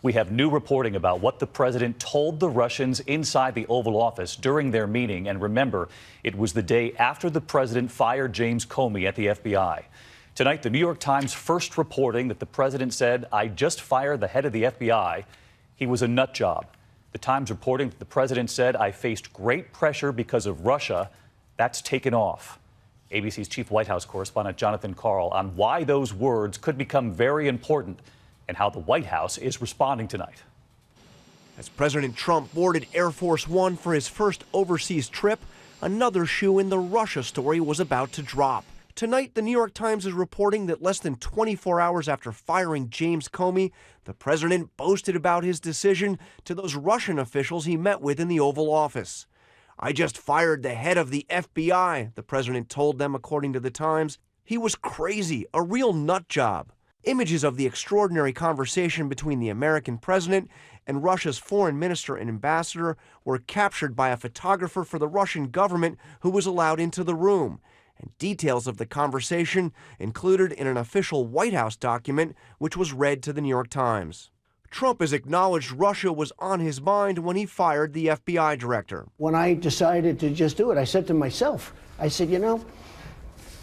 We have new reporting about what the president told the Russians inside the Oval Office during their meeting. And remember, it was the day after the president fired James Comey at the FBI. Tonight, the New York Times first reporting that the president said, "I just fired the head of the FBI. He was a nut job." The Times reporting that the president said, "I faced great pressure because of Russia." That's taken off. ABC's chief White House correspondent Jonathan Karl on why those words could become very important and how the White House is responding tonight. As President Trump boarded Air Force One for his first overseas trip, another shoe in the Russia story was about to drop. Tonight, the New York Times is reporting that less than 24 hours after firing James Comey, the president boasted about his decision to those Russian officials he met with in the Oval Office. "I just fired the head of the FBI," the president told them, according to the Times. "He was crazy, a real nut job." Images of the extraordinary conversation between the American president and Russia's foreign minister and ambassador were captured by a photographer for the Russian government who was allowed into the room. And details of the conversation included in an official White House document, which was read to the New York Times. Trump has acknowledged Russia was on his mind when he fired the FBI director. When I decided to just do it, I said to myself, I said,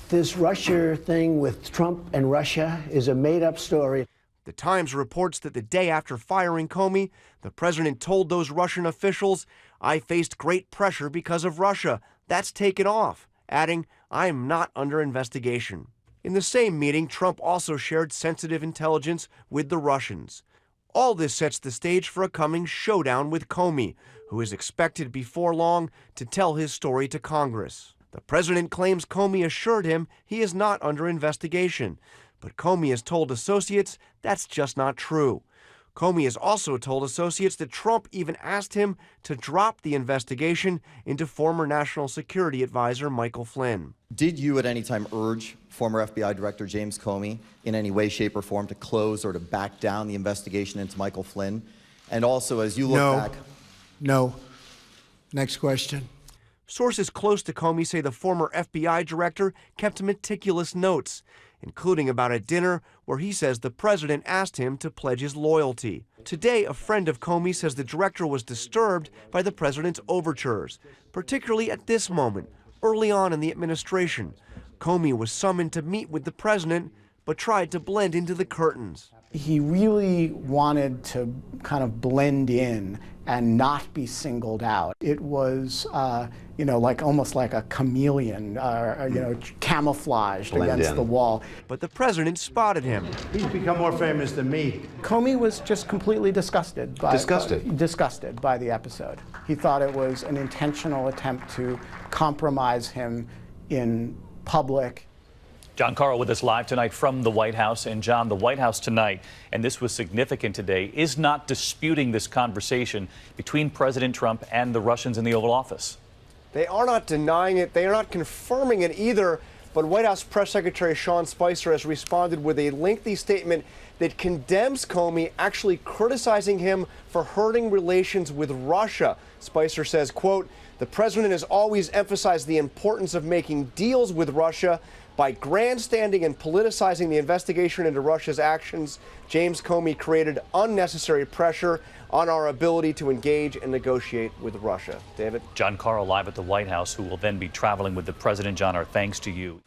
this Russia thing with Trump and Russia is a made-up story. The Times reports that the day after firing Comey, the president told those Russian officials, "I faced great pressure because of Russia. That's taken off," adding, "I am not under investigation." In the same meeting, Trump also shared sensitive intelligence with the Russians. All this sets the stage for a coming showdown with Comey, who is expected before long to tell his story to Congress. The president claims Comey assured him he is not under investigation, but Comey has told associates that's just not true. Comey has also told associates that Trump even asked him to drop the investigation into former National Security Advisor Michael Flynn. Did you at any time urge former FBI Director James Comey in any way, shape, or form to close or to back down the investigation into Michael Flynn? And also, as you look back... No. Next question. Sources close to Comey say the former FBI director kept meticulous notes, including about a dinner where he says the president asked him to pledge his loyalty. Today, a friend of Comey says the director was disturbed by the president's overtures, particularly at this moment, early on in the administration. Comey was summoned to meet with the president, but tried to blend into the curtains. He really wanted to kind of blend in and not be singled out. It was, almost like a chameleon, camouflaged against the wall. But the president spotted him. He's become more famous than me. Comey was just completely disgusted by the episode. He thought it was an intentional attempt to compromise him in public. John Karl with us live tonight from the White House. And John, the White House tonight, and this was significant today, is not disputing this conversation between President Trump and the Russians in the Oval Office. They are not denying it. They are not confirming it either. But White House Press Secretary Sean Spicer has responded with a lengthy statement that condemns Comey, actually criticizing him for hurting relations with Russia. Spicer says, quote, "The president has always emphasized the importance of making deals with Russia. By grandstanding and politicizing the investigation into Russia's actions, James Comey created unnecessary pressure on our ability to engage and negotiate with Russia." David? John Karl live at the White House, who will then be traveling with the president. John, our thanks to you.